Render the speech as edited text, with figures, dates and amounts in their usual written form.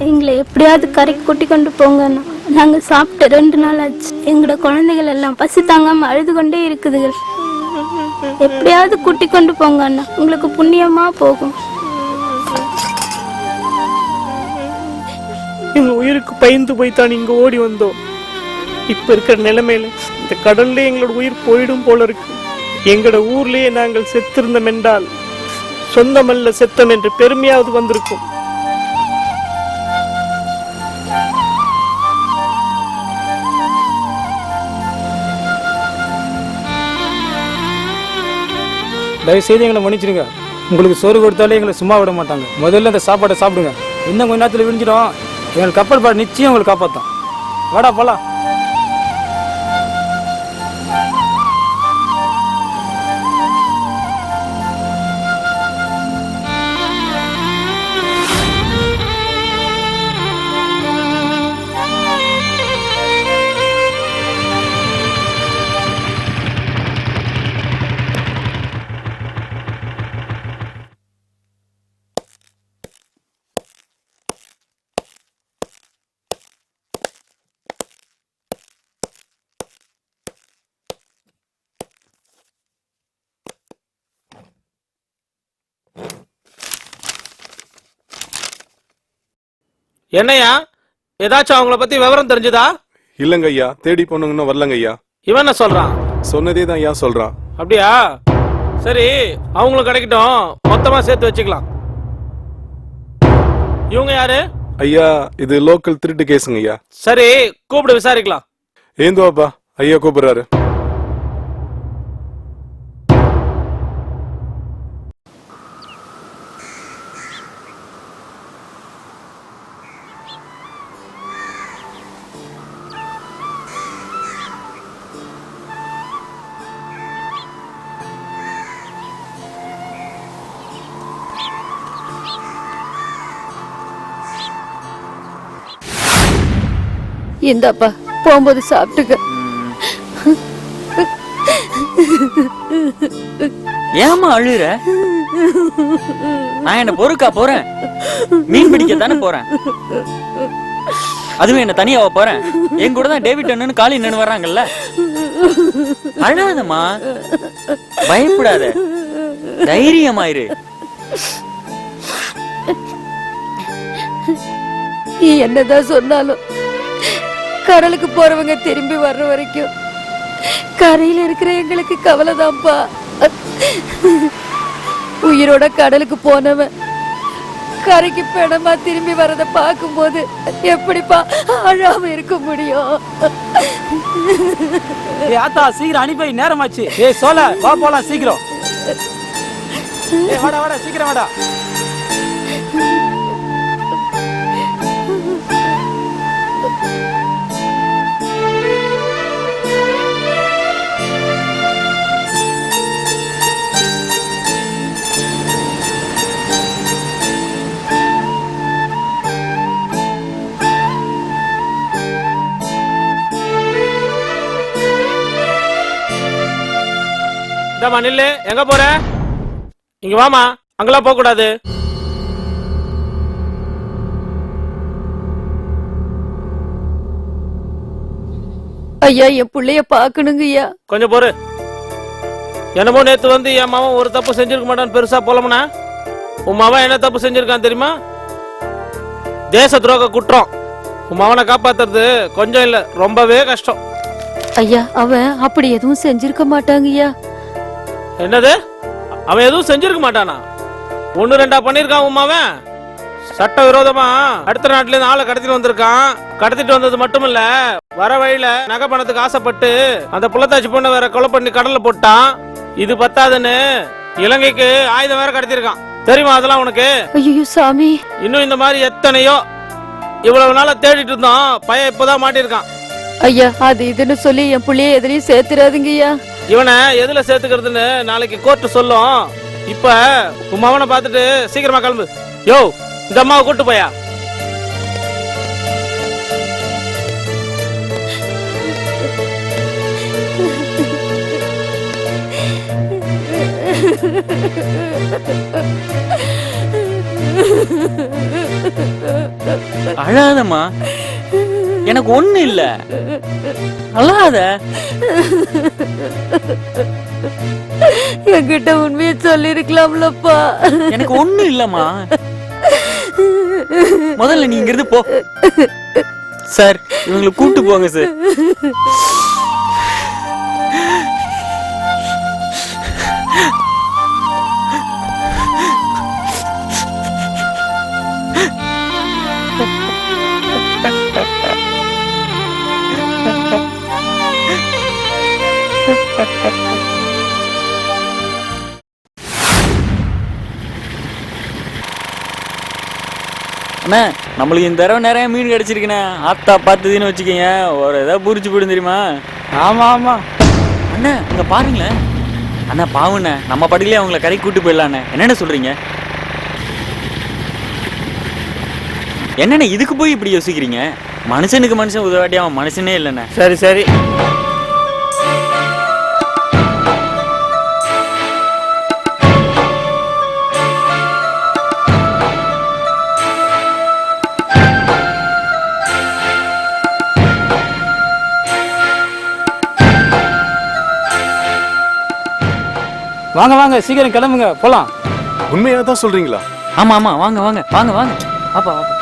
எங்களை எப்படியாவது கரைக்கு கூட்டி கொண்டு போங்கண்ணா. நாங்கள் சாப்பிட்டு 2 நாள் ஆச்சு. எங்களோட குழந்தைகள் எல்லாம் பசி தாங்காம அழுது கொண்டே இருக்குதுகள். எப்படியாவது கூட்டி கொண்டு போங்க அண்ணா, உங்களுக்கு புண்ணியமா போகும். எங்க உயிருக்கு பயந்து போய்தான் இங்க ஓடி வந்தோம். இப்ப இருக்கிற நிலைமையில இந்த கடல்ல எங்களோட உயிர் போயிடும் போல இருக்கு. எங்களோட ஊர்லயே நாங்கள் செத்திருந்தோம் என்றால் சொந்தமல்ல செத்தம் என்று பெருமையாவது வந்திருக்கும். தயவு செய்து எங்களை மன்னிச்சிடுங்க. உங்களுக்கு சோறு கொடுத்தாலே எங்களை சும்மா விட மாட்டாங்க. முதல்ல அந்த சாப்பாட்டை சாப்பிடுங்க. இன்னும் கொஞ்ச நேரத்தில் விழிஞ்சிடும். எங்களுக்கு கப்பல் பாடு நிச்சயம் உங்களுக்கு காப்பாற்றும். வாடா போலாம். என்னையா ஏதாச்சும் அவங்கள பத்தி விவரம் தெரிஞ்சுதா? இல்லங்க ஐயா, தேடி போனோம் இன்னும் வரலங்க ஐயா. இவன் என்ன சொல்றான்? சொன்னதே தான் ஐயா சொல்றான். அப்படியா? சரி, அவங்களும் கிடைக்கட்டும், மொத்தமா சேர்த்து வச்சுக்கலாம். இவங்க யாரு? ஐயா, இது லோக்கல் திருட்டு கேஸுங்க ஐயா. சரி, கூப்பிடு விசாரிக்கலாம். ஏந்துவாப்பா, ஐயா கூப்பிடுறாரு. இந்தாப்பா, போகும்போது சாப்பிட்டுக்க. ஏமா அழுற? நான் என்ன பொறுக்கா போறேன்? மீன் பிடிக்க தானே போறேன். அதுவும் என்ன தனியாவ போறேன்? என் கூட தான் டேவிட் அண்ணன் காலி நின்று வர்றாங்கல்ல. அழாதம்மா, பயப்படாத, தைரியமாயிரு. என்னதான் சொன்னாலும் கடலுக்கு போறவங்க திரும்பி வர்ற வரைக்கும் கரையில இருக்கிற எங்களுக்கு கவலைதான்ப்பா. உயிரோட கடலுக்கு போனவன் கரைக்கு பிணமா திரும்பி வரத பார்க்கும் போது எப்படிப்பா அழாம இருக்க முடியும்? ஆத்தா, சீக்கிரம் அனுப்பி, நேரமாச்சு. சோல வா போலாம் சீக்கிரம். வாடா வாடா, சீக்கிரம் வாடா. இந்தமா நில்லு, எங்க போற? இங்க வாமா, அங்கெல்லாம் போக கூடாது. ஐயா, என் பிள்ளைய பாக்கணுங்க ஐயா. கொஞ்சம் பொறு. என்னமோ நேத்து வந்து என் மாவன் ஒரு தப்பு செஞ்சிருக்க மாட்டான்னு பெருசா போலமுனா, உன் மாவன் என்ன தப்பு செஞ்சிருக்கான் தெரியுமா? தேச துரோக குற்றம். உன் மாவனை காப்பாத்துறது கொஞ்சம் இல்ல, ரொம்பவே கஷ்டம். ஐயா, அவன் அப்படி எதுவும் செஞ்சிருக்க மாட்டாங்க ஐயா. என்னது? அவன் எதுவும் செஞ்சிருக்க மாட்டானா? 1-2 பண்ணிருக்கான் உமாவன். சட்ட விரோதமா அடுத்த நாட்டுல இருந்து ஆளை கடத்திட்டு வந்திருக்கான். கடத்திட்டு வந்தது மட்டும் இல்ல, வர வழியில நகை பணத்துக்கு ஆசைப்பட்டு அந்த புள்ளத்தாச்சி பொண்ணை வேற கொலை பண்ணி கடல்ல போட்டான். இது பத்தாதுன்னு இலங்கைக்கு ஆயுதம் வேற கடத்திருக்கான். தெரியுமா அதெல்லாம் உனக்கு? ஐயோ சாமி, இன்னும் இந்த மாதிரி எத்தனையோ இவ்வளவு நாளா தேடிட்டு இருந்தோம். பையன் இப்பதான் மாட்டிருக்கான். ஐயா, அது இதுன்னு சொல்லி என் பிள்ளைய எதுலயும் சேர்த்துறாதுங்க ஐயா. இவனை எதுல சேர்த்துக்கிறதுன்னு நாளைக்கு கோர்ட்டு சொல்லும். இப்ப உன் மகனை பார்த்துட்டு சீக்கிரமா கிளம்பு. யோ, இந்த அம்மாவை கூட்டு போயா. அழாதம்மா, எனக்கு ஒண்ணு இல்ல, அழாத. என்கிட்ட உண்மையை சொல்லிருக்கலாம்லப்பா. எனக்கு ஒண்ணு இல்லம்மா. முதல்ல நீ இங்க இருந்து போ சார். இவங்களை கூட்டு போங்க சார். அண்ணா, நம்மளுக்கு இந்த தடவை நிறைய மீன் கிடைச்சிருக்குண்ணே. ஆத்தா பார்த்ததுன்னு வச்சுக்கோங்க, ஒரு ஏதாவது பூரிச்சு போயிடும் தெரியுமா? ஆமா ஆமா. அண்ணா அங்க பாருங்களேன். அண்ணா பாவண்ணே, நம்ம படகுலயே அவங்கள கரைக்கு கூட்டு போயிடலாண்ணே. என்னென்ன சொல்றீங்க? என்னண்ணே இதுக்கு போய் இப்படி யோசிக்கிறீங்க? மனுஷனுக்கு மனுஷன் உதவாட்டி அவன் மனுஷனே இல்லைண்ணே. சரி சரி, வாங்க வாங்க, சீக்கிரம் கிளம்புங்க, போலாம். உண்மையா தான் சொல்றீங்களா? ஆமா ஆமா, வாங்க வாங்க வாங்க வாங்க. வாப்பா வாப்பா.